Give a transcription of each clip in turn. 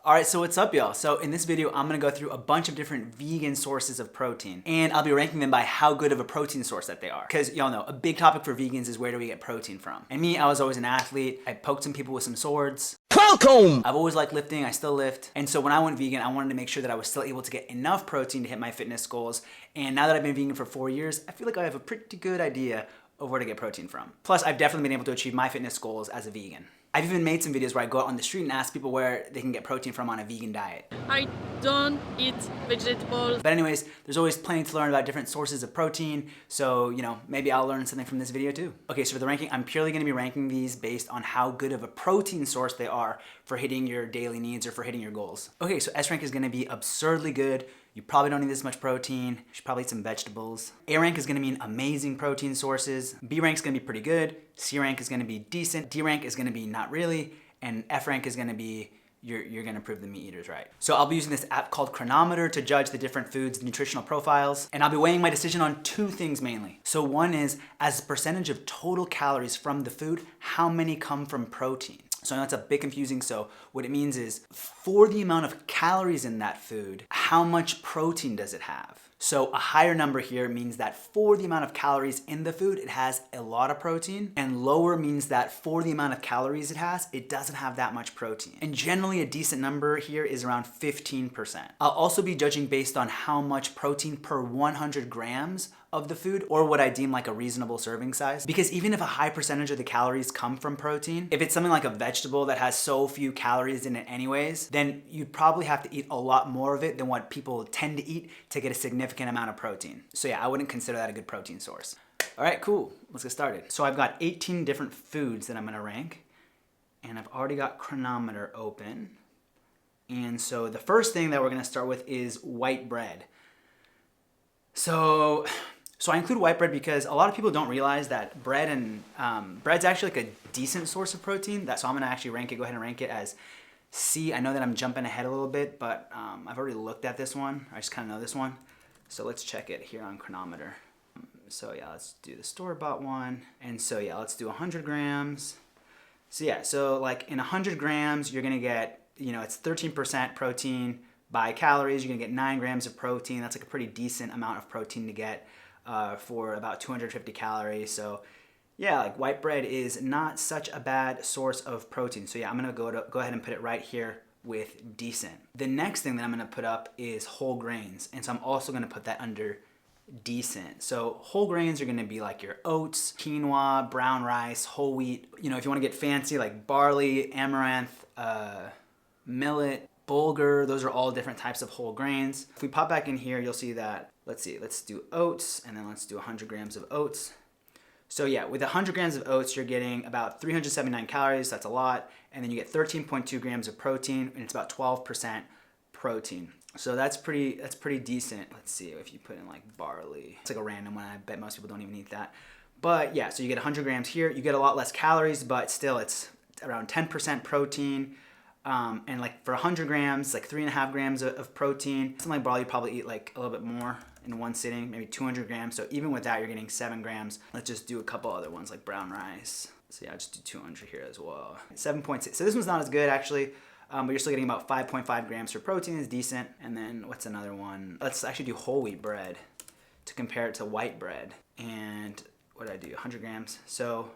Alright, so what's up y'all? So in this video, I'm gonna go through a bunch of different vegan sources of protein, and I'll be ranking them by how good of a protein source that they are. Because y'all know, a big topic for vegans is where do we get protein from? And me, I was always an athlete. I poked some people with some swords. Welcome! I've always liked lifting, I still lift. And so when I went vegan, I wanted to make sure that I was still able to get enough protein to hit my fitness goals. And now that I've been vegan for 4 years, I feel like I have a pretty good idea of where to get protein from. Plus, I've definitely been able to achieve my fitness goals as a vegan. I've even made some videos where I go out on the street and ask people where they can get protein from on a vegan diet. I don't eat vegetables. But anyways, there's always plenty to learn about different sources of protein, so, you know, maybe I'll learn something from this video too. Okay, so for the ranking, I'm purely gonna be ranking these based on how good of a protein source they are for hitting your daily needs or for hitting your goals. Okay, so S rank is gonna be absurdly good. You probably don't need this much protein. You should probably eat some vegetables. A rank is gonna mean amazing protein sources. B rank is gonna be pretty good. C rank is gonna be decent. D rank is gonna be not really. And F rank is gonna be you're gonna prove the meat eaters right. So I'll be using this app called Chronometer to judge the different foods' nutritional profiles. And I'll be weighing my decision on two things mainly. So one is, as a percentage of total calories from the food, how many come from protein? So I know it's a bit confusing, so what it means is, for the amount of calories in that food, how much protein does it have? So a higher number here means that for the amount of calories in the food, it has a lot of protein, and lower means that for the amount of calories it has, it doesn't have that much protein. And generally a decent number here is around 15%. I'll also be judging based on how much protein per 100 grams of the food, or what I deem like a reasonable serving size. Because even if a high percentage of the calories come from protein, if it's something like a vegetable that has so few calories in it anyways, then you'd probably have to eat a lot more of it than what people tend to eat to get a significant amount of protein. So yeah, I wouldn't consider that a good protein source. All right, cool, let's get started. So I've got 18 different foods that I'm gonna rank, and I've already got Chronometer open. And so the first thing that we're gonna start with is white bread. So I include white bread because a lot of people don't realize that bread and bread's actually like a decent source of protein. So I'm gonna actually go ahead and rank it as C. I know that I'm jumping ahead a little bit, but I've already looked at this one. I just kind of know this one. So let's check it here on Chronometer. So yeah, let's do the store-bought one. And so yeah, let's do 100 grams. So yeah, so like in 100 grams, you're gonna get, you know, it's 13% protein by calories. You're gonna get 9 grams of protein. That's like a pretty decent amount of protein to get for about 250 calories. So yeah, like white bread is not such a bad source of protein. So yeah, I'm gonna go ahead and put it right here with decent. The next thing that I'm gonna put up is whole grains. And so I'm also gonna put that under decent. So whole grains are gonna be like your oats, quinoa, brown rice, whole wheat. You know, if you wanna get fancy, like barley, amaranth, millet, bulgur, those are all different types of whole grains. If we pop back in here, you'll see that, let's do oats, and then let's do 100 grams of oats. So yeah, with 100 grams of oats, you're getting about 379 calories, that's a lot, and then you get 13.2 grams of protein, and it's about 12% protein. So that's pretty decent. Let's see if you put in like barley. It's like a random one, I bet most people don't even eat that. But yeah, so you get 100 grams here, you get a lot less calories, but still it's around 10% protein. And like for 100 grams, like 3.5 grams of protein. Something like barley, you probably eat like a little bit more in one sitting, maybe 200 grams. So even with that, you're getting 7 grams. Let's just do a couple other ones like brown rice. So yeah, I'll just do 200 here as well. 7.6, so this one's not as good actually, but you're still getting about 5.5 grams for protein, is decent. And then what's another one? Let's actually do whole wheat bread to compare it to white bread. And what did I do, 100 grams? So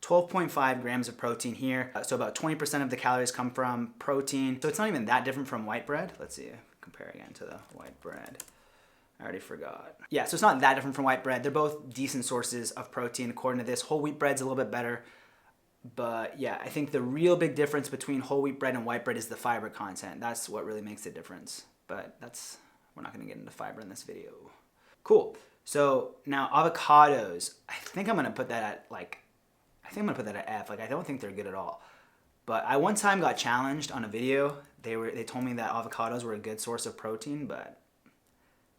12.5 grams of protein here. So about 20% of the calories come from protein. So it's not even that different from white bread. Let's see, compare again to the white bread. I already forgot. Yeah, so it's not that different from white bread. They're both decent sources of protein according to this. Whole wheat bread's a little bit better. But yeah, I think the real big difference between whole wheat bread and white bread is the fiber content. That's what really makes the difference. But we're not gonna get into fiber in this video. Cool, so now avocados. I think I'm gonna put that at F. Like, I don't think they're good at all. But I one time got challenged on a video. They told me that avocados were a good source of protein, but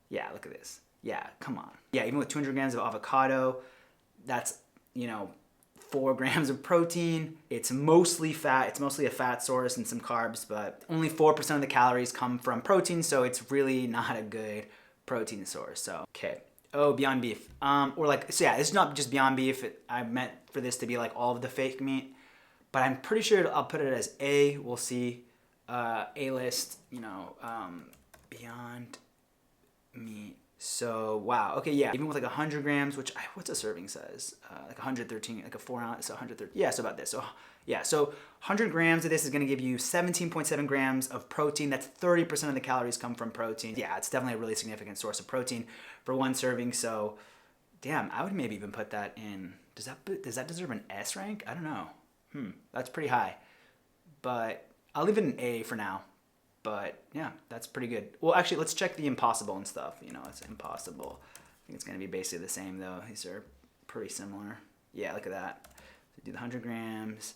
yeah, look at this. Yeah, come on. Yeah, even with 200 grams of avocado, that's, you know, 4 grams of protein. It's mostly fat. It's mostly a fat source and some carbs, but only 4% of the calories come from protein, so it's really not a good protein source. So, okay. Oh, Beyond Beef. Or like, so yeah, it's not just Beyond Beef. I meant for this to be like all of the fake meat, but I'm pretty sure I'll put it as A. We'll see. A-list, Beyond Meat. So, wow. Okay, yeah. Even with like 100 grams, which, what's a serving size? Like 113, like a 4 ounce, so 130. Yeah, so about this. So, yeah, so 100 grams of this is going to give you 17.7 grams of protein. That's 30% of the calories come from protein. Yeah, it's definitely a really significant source of protein for one serving. So, damn, I would maybe even put that in. Does that deserve an S rank? I don't know. That's pretty high. But I'll leave it an A for now. But yeah, that's pretty good. Well, actually, let's check the impossible and stuff. It's impossible. I think it's going to be basically the same, though. These are pretty similar. Yeah, look at that. So do the 100 grams.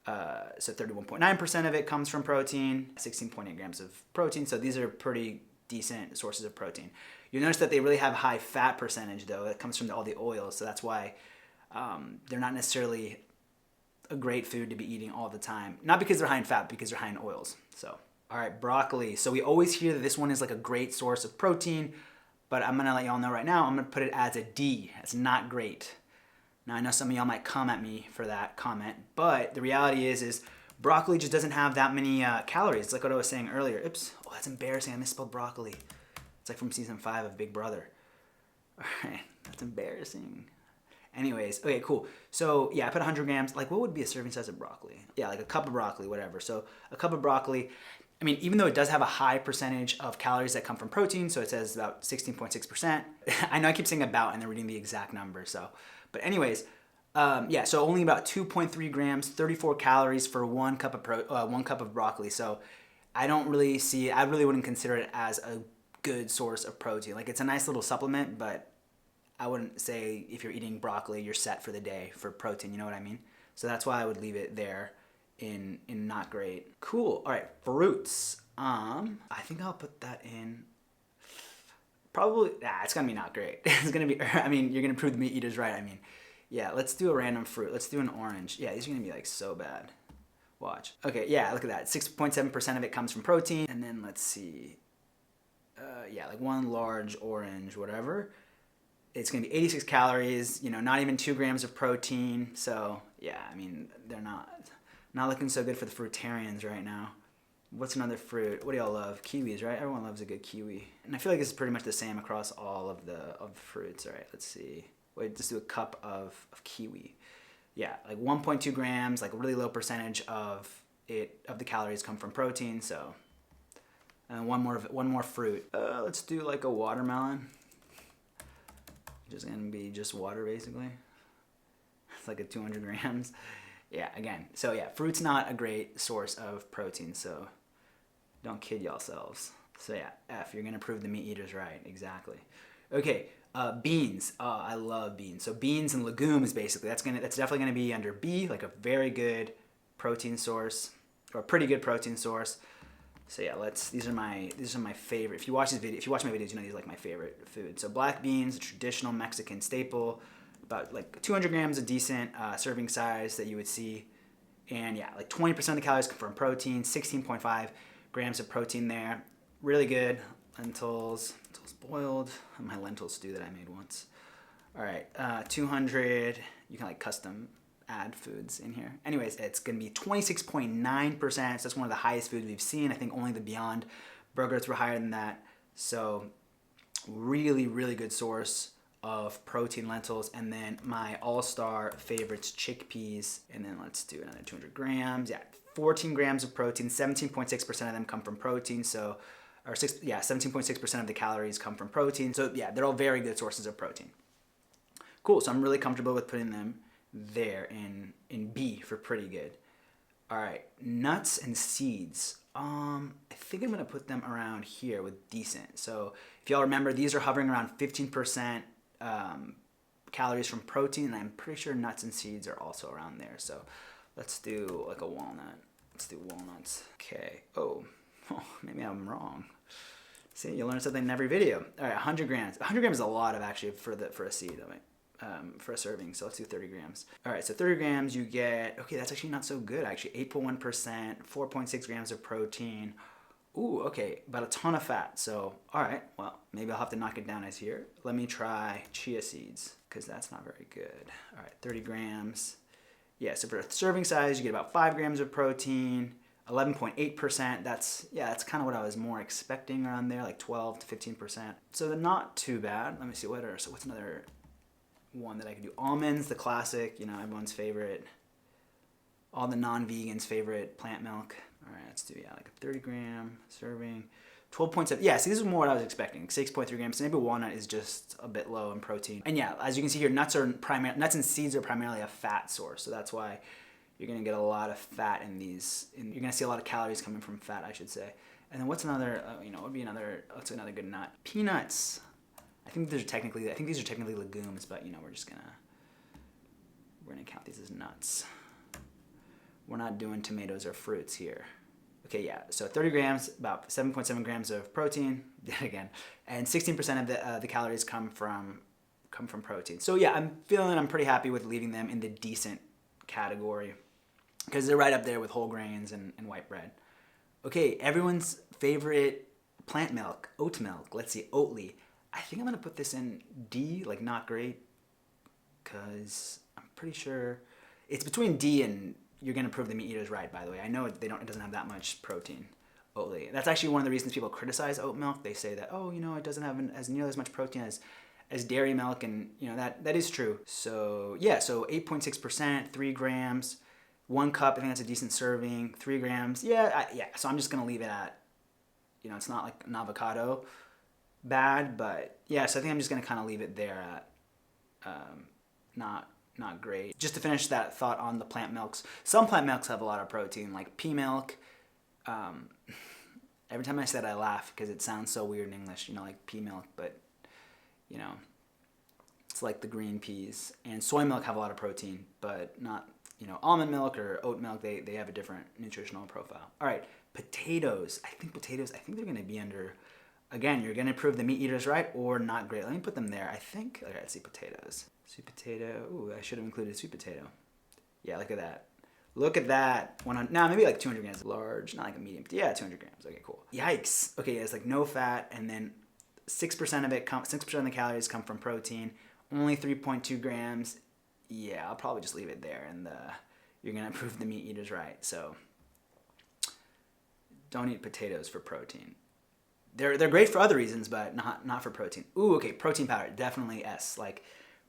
So 31.9% of it comes from protein, 16.8 grams of protein. So these are pretty decent sources of protein. You'll notice that they really have a high fat percentage, though. It comes from all the oils. So that's why they're not necessarily a great food to be eating all the time. Not because they're high in fat, because they're high in oils. So. All right, broccoli. So we always hear that this one is like a great source of protein, but I'm gonna let y'all know right now, I'm gonna put it as a D. It's not great. Now I know some of y'all might come at me for that comment, but the reality is broccoli just doesn't have that many calories. It's like what I was saying earlier. Oops, oh, that's embarrassing. I misspelled broccoli. It's like from season 5 of Big Brother. All right, that's embarrassing. Anyways, okay, cool. So yeah, I put 100 grams. Like, what would be a serving size of broccoli? Yeah, like a cup of broccoli, whatever. So a cup of broccoli. I mean, even though it does have a high percentage of calories that come from protein, so it says about 16.6%. I know I keep saying about and then reading the exact number. So, but anyways, yeah. So only about 2.3 grams, 34 calories for one cup of broccoli. So I really wouldn't consider it as a good source of protein. Like, it's a nice little supplement, but I wouldn't say if you're eating broccoli, you're set for the day for protein. You know what I mean? So that's why I would leave it there. In not great. Cool. All right, fruits. I think I'll put that in. Probably. It's gonna be not great. It's gonna be. I mean, you're gonna prove the meat eaters right. I mean, yeah. Let's do a random fruit. Let's do an orange. Yeah, these are gonna be like so bad. Watch. Okay. Yeah. Look at that. 6.7% of it comes from protein, and then let's see. Yeah, like one large orange, whatever. It's gonna be 86 calories. Not even 2 grams of protein. So yeah, I mean, they're not looking so good for the fruitarians right now. What's another fruit? What do y'all love? Kiwis, right? Everyone loves a good kiwi. And I feel like this is pretty much the same across all of the fruits. All right, let's see. Wait, just do a cup of kiwi. Yeah, like 1.2 grams, like a really low percentage of the calories come from protein. So, and one more fruit. Let's do like a watermelon. Just gonna be just water basically. It's like a 200 grams. Yeah, again, so yeah, fruit's not a great source of protein, so don't kid yourselves. So yeah, F, you're gonna prove the meat eaters right, exactly. Okay, beans. I love beans. So beans and legumes, basically, that's definitely gonna be under B, like a very good protein source, or a pretty good protein source. So yeah, these are my favorite. If you watch my videos, you know these are like my favorite food. So black beans, a traditional Mexican staple. About like 200 grams, a decent serving size that you would see. And yeah, like 20% of the calories come from protein, 16.5 grams of protein there. Really good. Lentils boiled. My lentil stew that I made once. All right, 200. You can like custom add foods in here. Anyways, it's gonna be 26.9%. So that's one of the highest foods we've seen. I think only the Beyond burgers were higher than that. So really, really good source of protein, lentils, and then my all-star favorites, chickpeas. And then let's do another 200 grams. Yeah, 14 grams of protein, 17.6% of them come from protein. So, 17.6% of the calories come from protein. So yeah, they're all very good sources of protein. Cool, so I'm really comfortable with putting them there in B for pretty good. All right, nuts and seeds. I think I'm gonna put them around here with decent. So if y'all remember, these are hovering around 15% calories from protein, and I'm pretty sure nuts and seeds are also around there. So let's do like a walnut. Let's do walnuts. Okay. Oh, maybe I'm wrong. See, you learn something in every video. All right, 100 grams. 100 grams is a lot of actually for a seed. For a serving. So let's do 30 grams. All right, so 30 grams you get, okay, that's actually not so good actually. 8.1%, 4.6 grams of protein. Ooh, okay, about a ton of fat. So, all right, well, maybe I'll have to knock it down as here. Let me try chia seeds, because that's not very good. All right, 30 grams. Yeah, so for a serving size, you get about 5 grams of protein, 11.8%. That's kind of what I was more expecting around there, like 12 to 15%. So they're not too bad. Let me see what's another one that I could do. Almonds, the classic, everyone's favorite. All the non-vegans' favorite plant milk. All right, let's do like a 30-gram serving. 12.7. Yeah, see, this is more what I was expecting. 6.3 grams. So maybe walnut is just a bit low in protein. And yeah, as you can see here, nuts and seeds are primarily a fat source. So that's why you're gonna get a lot of fat in these. You're gonna see a lot of calories coming from fat, I should say. And then what's another? What would be another? What's another good nut? Peanuts. I think these are technically legumes, but we're gonna count these as nuts. We're not doing tomatoes or fruits here. Okay, yeah, so 30 grams, about 7.7 grams of protein, again, and 16% of the calories come from protein. So yeah, I'm pretty happy with leaving them in the decent category because they're right up there with whole grains and white bread. Okay, everyone's favorite plant milk, oat milk. Let's see, Oatly. I think I'm gonna put this in D, like not great, because I'm pretty sure it's between D and. You're gonna prove the meat eaters right, by the way. I know it doesn't have that much protein, Oatly. That's actually one of the reasons people criticize oat milk. They say that, it doesn't have as nearly as much protein as dairy milk, and that is true. So yeah, so 8.6%, 3 grams, 1 cup. I think that's a decent serving. 3 grams, yeah. So I'm just gonna leave it at, it's not like an avocado bad, but yeah. So I think I'm just gonna kind of leave it there at not great. Just to finish that thought on the plant milks, some plant milks have a lot of protein, like pea milk. Every time I say that, I laugh because it sounds so weird in English, like pea milk, but it's like the green peas. And soy milk have a lot of protein, but not, almond milk or oat milk, they have a different nutritional profile. All right, potatoes. I think they're gonna be under, again, you're gonna prove the meat eaters right or not great. Let me put them there. I think, okay, let's see, potatoes. Sweet potato. Ooh, I should have included sweet potato. Yeah, look at that. Look at that. Maybe like 200 grams. Large, not like a medium. Yeah, 200 grams. Okay, cool. Yikes. Okay, it's like no fat, and then 6% of the calories come from protein. Only 3.2 grams. Yeah, I'll probably just leave it there, and you're gonna prove the meat eaters right. So don't eat potatoes for protein. They're great for other reasons, but not for protein. Ooh, okay, protein powder, definitely S. Like,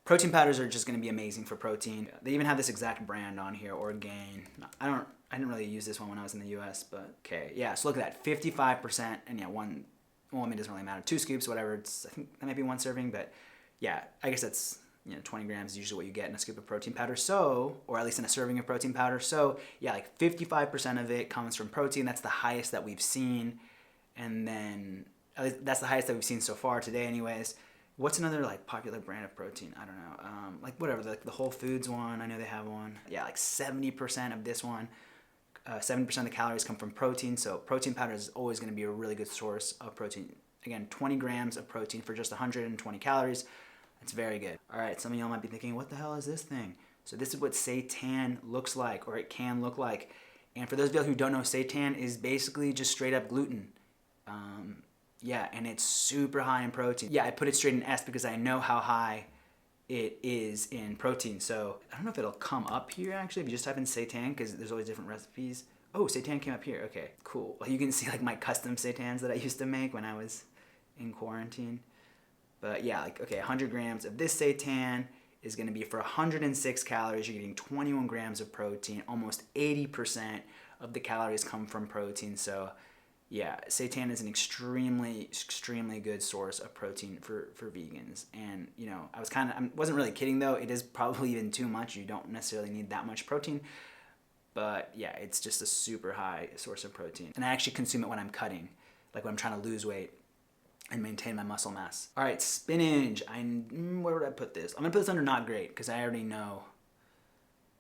protein powders are just going to be amazing for protein. They even have this exact brand on here, Orgain. I didn't really use this one when I was in the US, but okay. Yeah, so look at that, 55%, and yeah, it doesn't really matter. 2 scoops, whatever. I think that might be 1 serving, but yeah, I guess that's, 20 grams is usually what you get in a scoop of protein powder. So, or at least in a serving of protein powder. So yeah, like 55% of it comes from protein. That's the highest that we've seen. And then, at least that's the highest that we've seen so far today anyways. What's another like popular brand of protein? I don't know. Like whatever, like the Whole Foods one. I know they have one. Yeah, like 70% of this one. 70% of the calories come from protein. So protein powder is always going to be a really good source of protein. Again, 20 grams of protein for just 120 calories. That's very good. All right, some of y'all might be thinking, what the hell is this thing? So this is what seitan looks like, or it can look like. And for those of you who don't know, seitan is basically just straight up gluten. Yeah, and it's super high in protein. Yeah, I put it straight in S because I know how high it is in protein. So I don't know if it'll come up here actually if you just type in seitan, because there's always different recipes. Oh, seitan came up here. Okay, cool. Well, you can see like my custom seitans that I used to make when I was in quarantine. But yeah, like, okay, 100 grams of this seitan is going to be for 106 calories. You're getting 21 grams of protein. Almost 80% of the calories come from protein. So yeah, seitan is an extremely, extremely good source of protein for vegans. And, I wasn't really kidding though. It is probably even too much. You don't necessarily need that much protein. But yeah, it's just a super high source of protein. And I actually consume it when I'm cutting, like when I'm trying to lose weight and maintain my muscle mass. All right, spinach. Where would I put this? I'm gonna put this under not great because I already know.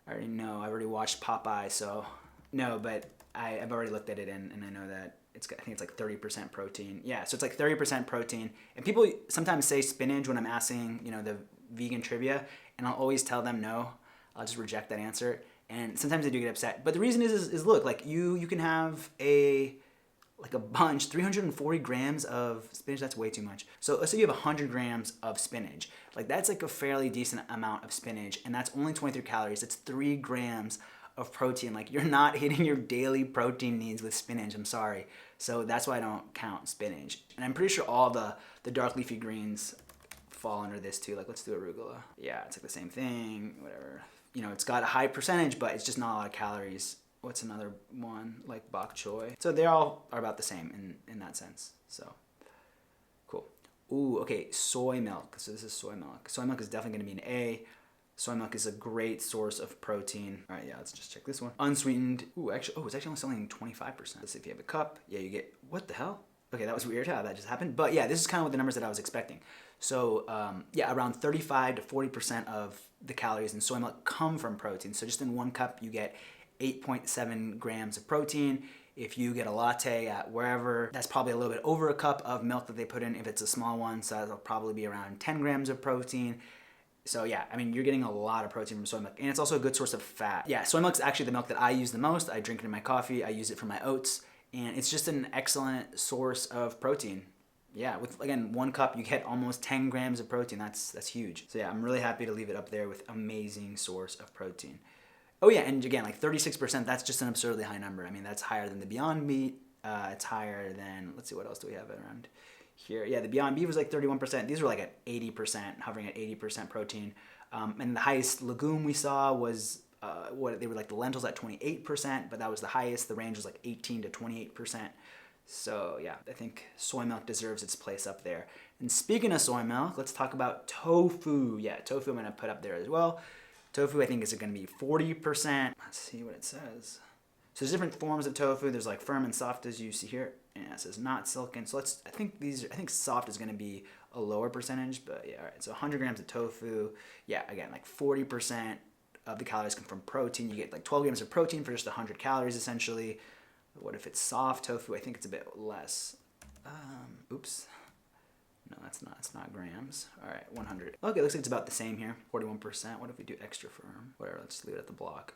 I already watched Popeye, so no, but I've already looked at it and I know that I think it's like 30% protein. Yeah, so it's like 30% protein. And people sometimes say spinach when I'm asking, the vegan trivia, and I'll always tell them no. I'll just reject that answer. And sometimes they do get upset. But the reason is look, like you can have a bunch, 340 grams of spinach, that's way too much. So let's say you have 100 grams of spinach. Like that's like a fairly decent amount of spinach, and that's only 23 calories. It's 3 grams of protein. Like, you're not hitting your daily protein needs with spinach. I'm sorry. So that's why I don't count spinach. And I'm pretty sure all the dark leafy greens fall under this too. Like, let's do arugula. Yeah, it's like the same thing, whatever. You know, it's got a high percentage, but it's just not a lot of calories. What's another one? Like bok choy. So they all are about the same in that sense. So cool. Ooh, okay, soy milk. So this is soy milk. Soy milk is definitely gonna be an A. Soy milk is a great source of protein. All right, yeah, let's just check this one. Unsweetened. Ooh, actually, it's actually only selling 25%. Let's see if you have a cup. Yeah, you get, what the hell? Okay, that was weird how that just happened. But yeah, this is kind of what the numbers that I was expecting. So yeah, around 35 to 40% of the calories in soy milk come from protein. So just in one cup, you get 8.7 grams of protein. If you get a latte at wherever, that's probably a little bit over a cup of milk that they put in if it's a small one. So that'll probably be around 10 grams of protein. So yeah, I mean, you're getting a lot of protein from soy milk, and it's also a good source of fat. Yeah, soy milk is actually the milk that I use the most. I drink it in my coffee. I use it for my oats, and it's just an excellent source of protein. Yeah, with, again, one cup, you get almost 10 grams of protein. That's huge. So yeah, I'm really happy to leave it up there with amazing source of protein. Oh yeah, and again, like 36%, that's just an absurdly high number. I mean, that's higher than the Beyond Meat. It's higher than, let's see, what else do we have around here? Yeah, the Beyond Beef was like 31%. These were like at 80%, hovering at 80% protein. And the highest legume we saw was, they were like the lentils at 28%, but that was the highest. The range was like 18 to 28%. So yeah, I think soy milk deserves its place up there. And speaking of soy milk, let's talk about tofu. Yeah, tofu I'm gonna put up there as well. Tofu, I think, is going to be 40%. Let's see what it says. So there's different forms of tofu. There's like firm and soft, as you see here. And it says not silken. So I think soft is going to be a lower percentage, but yeah, all right. So 100 grams of tofu. Yeah, again, like 40% of the calories come from protein. You get like 12 grams of protein for just 100 calories, essentially. What if it's soft tofu? I think it's a bit less. Oops. No, it's not grams. All right, 100. Okay, looks like it's about the same here. 41%. What if we do extra firm? Whatever, let's leave it at the block.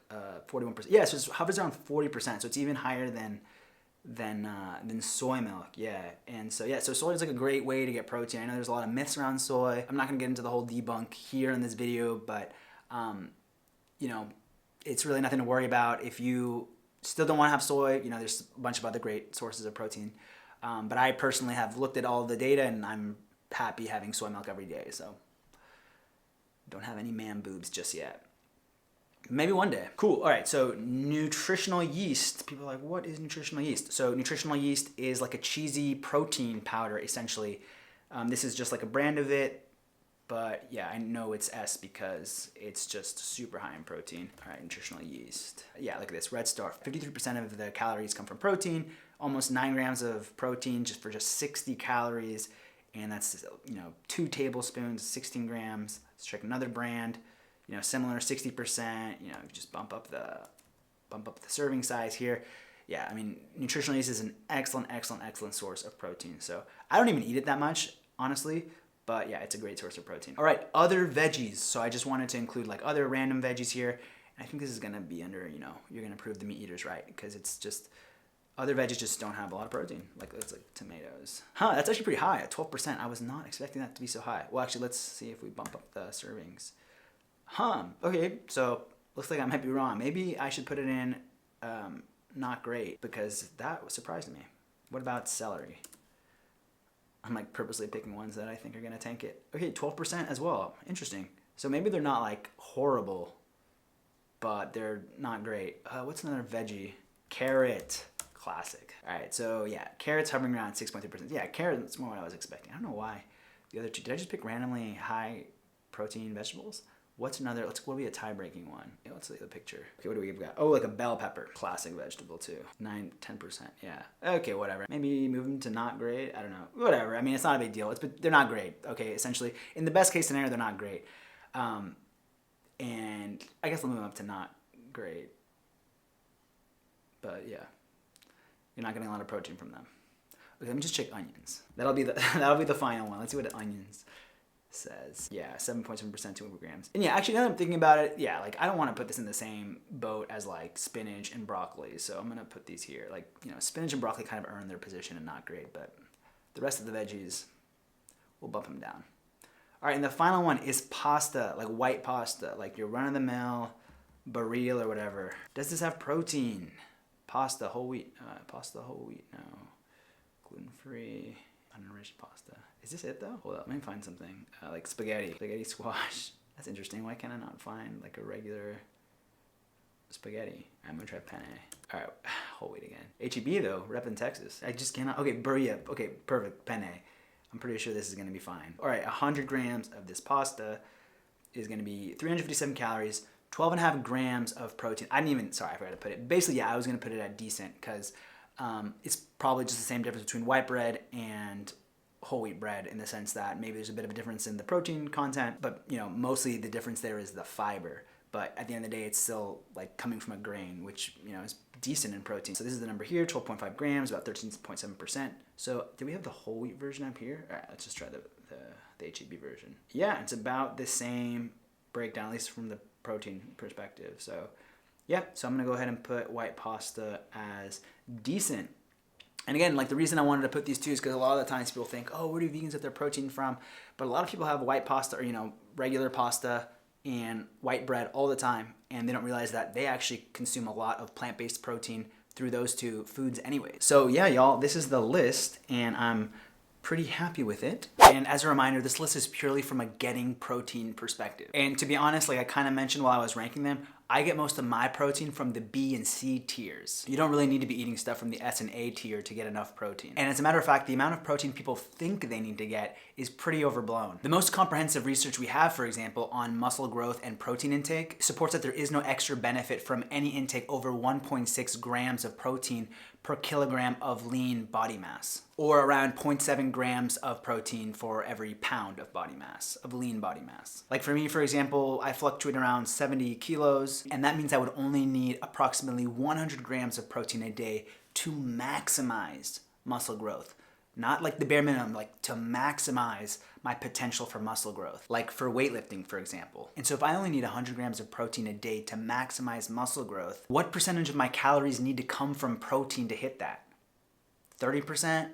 41%. Yeah, so it hovers around 40%, so it's even higher than soy milk. Yeah, and so yeah, so soy is like a great way to get protein. I know there's a lot of myths around soy. I'm not gonna get into the whole debunk here in this video, but you know, it's really nothing to worry about. If you still don't want to have soy, you know, there's a bunch of other great sources of protein. But I personally have looked at all the data, and I'm happy having soy milk every day, so don't have any man boobs just yet. Maybe one day. Cool. All right, so nutritional yeast. People are like, what is nutritional yeast? So nutritional yeast is like a cheesy protein powder, essentially. This is just like a brand of it, but yeah, I know it's S because it's just super high in protein. All right, nutritional yeast. Yeah, look at this, red star. 53% of the calories come from protein, almost 9 grams of protein just for just 60 calories. And that's, you know, 2 tablespoons, 16 grams. Let's check another brand, you know, similar, 60%. You know, just bump up the serving size here. Yeah, I mean, nutritional yeast is an excellent source of protein. So I don't even eat it that much, honestly, but yeah, it's a great source of protein. All right, other veggies. So I just wanted to include like other random veggies here. And I think this is gonna be under, you know, you're gonna prove the meat eaters right, because it's just, other veggies just don't have a lot of protein. Like, it's like tomatoes. Huh, that's actually pretty high at 12%. I was not expecting that to be so high. Well, actually, let's see if we bump up the servings. Huh, okay, so looks like I might be wrong. Maybe I should put it in not great, because that surprised me. What about celery? I'm like purposely picking ones that I think are gonna tank it. Okay, 12% as well, interesting. So maybe they're not like horrible, but they're not great. What's another veggie? Carrot. Classic. All right, so yeah, carrots hovering around 6.3%. Yeah, carrots more what I was expecting. I don't know why the other two. Did I just pick randomly high protein vegetables? What's another? What would be a tie-breaking one? Yeah, let's look at the picture. Okay, what do we got? Oh, like a bell pepper. Classic vegetable too. 10%. Yeah. Okay, whatever. Maybe move them to not great. I don't know. Whatever. I mean, it's not a big deal. But they're not great. Okay, essentially, in the best case scenario, they're not great. And I guess I'll move them up to not great. But yeah. You're not getting a lot of protein from them. Okay, let me just check onions. That'll be the final one. Let's see what onions says. Yeah, 7.7%, 200 grams. And yeah, actually now that I'm thinking about it, yeah, like I don't want to put this in the same boat as like spinach and broccoli. So I'm gonna put these here. Like, you know, spinach and broccoli kind of earn their position and not great, but the rest of the veggies, we'll bump them down. All right, and the final one is pasta, like white pasta, like your run-of-the-mill Baril or whatever. Does this have protein? Pasta, whole wheat. Pasta, whole wheat, no. Gluten-free, unenriched pasta. Is this it though? Hold up, let me find something. Like spaghetti. Spaghetti squash. That's interesting. Why can't I not find like a regular spaghetti? I'm gonna try penne. All right, whole wheat again. HEB though, rep in Texas. I just cannot. Okay, burrito. Okay, perfect. Penne. I'm pretty sure this is gonna be fine. All right, 100 grams of this pasta is gonna be 357 calories, 12.5 grams of protein. I forgot to put it. Basically, yeah, I was gonna put it at decent because it's probably just the same difference between white bread and whole wheat bread in the sense that maybe there's a bit of a difference in the protein content, but you know, mostly the difference there is the fiber. But at the end of the day, it's still like coming from a grain, which, you know, is decent in protein. So this is the number here, 12.5 grams, about 13.7%. So do we have the whole wheat version up here? All right, let's just try the HEB version. Yeah, it's about the same breakdown, at least from the protein perspective. So yeah, so I'm gonna go ahead and put white pasta as decent. And again, like the reason I wanted to put these two is because a lot of the times people think, oh, where do vegans get their protein from? But a lot of people have white pasta or, you know, regular pasta and white bread all the time, and they don't realize that they actually consume a lot of plant-based protein through those two foods anyway. So yeah, y'all, this is the list, and I'm pretty happy with it. And as a reminder, this list is purely from a getting protein perspective. And to be honest, like I kind of mentioned while I was ranking them, I get most of my protein from the B and C tiers. You don't really need to be eating stuff from the S and A tier to get enough protein. And as a matter of fact, the amount of protein people think they need to get is pretty overblown. The most comprehensive research we have, for example, on muscle growth and protein intake supports that there is no extra benefit from any intake over 1.6 grams of protein per kilogram of lean body mass, or around 0.7 grams of protein for every pound of body mass, of lean body mass. Like for me, for example, I fluctuate around 70 kilos, and that means I would only need approximately 100 grams of protein a day to maximize muscle growth. Not like the bare minimum, like to maximize my potential for muscle growth, like for weightlifting, for example. And so if I only need 100 grams of protein a day to maximize muscle growth, what percentage of my calories need to come from protein to hit that? 30%?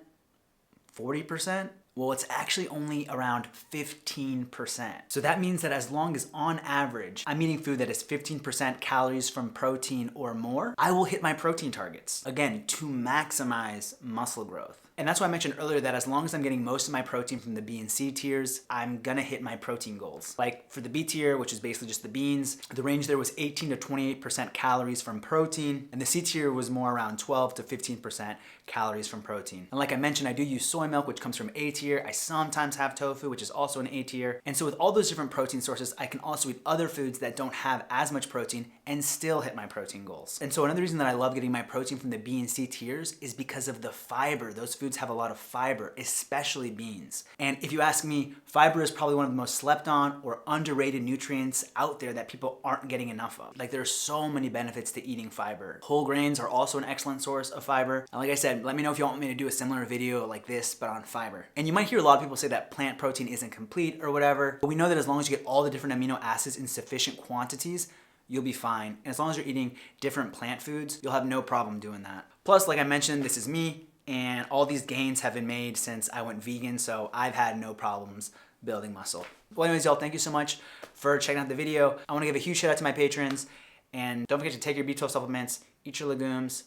40%? Well, it's actually only around 15%. So that means that as long as on average, I'm eating food that is 15% calories from protein or more, I will hit my protein targets. Again, to maximize muscle growth. And that's why I mentioned earlier that as long as I'm getting most of my protein from the B and C tiers, I'm gonna hit my protein goals. Like for the B tier, which is basically just the beans, the range there was 18 to 28% calories from protein, and the C tier was more around 12 to 15% calories from protein. And like I mentioned, I do use soy milk, which comes from A tier. I sometimes have tofu, which is also an A tier. And so with all those different protein sources, I can also eat other foods that don't have as much protein and still hit my protein goals. And so another reason that I love getting my protein from the B and C tiers is because of the fiber. Those foods have a lot of fiber, especially beans. And if you ask me, fiber is probably one of the most slept on or underrated nutrients out there that people aren't getting enough of. Like there's so many benefits to eating fiber. Whole grains are also an excellent source of fiber. And like I said, let me know if you want me to do a similar video like this, but on fiber. And you might hear a lot of people say that plant protein isn't complete or whatever, but we know that as long as you get all the different amino acids in sufficient quantities, you'll be fine. And as long as you're eating different plant foods, you'll have no problem doing that. Plus, like I mentioned, this is me, and all these gains have been made since I went vegan, so I've had no problems building muscle. Well, anyways, y'all, thank you so much for checking out the video. I want to give a huge shout out to my patrons, and don't forget to take your B12 supplements, eat your legumes,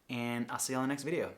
and I'll see you on the next video.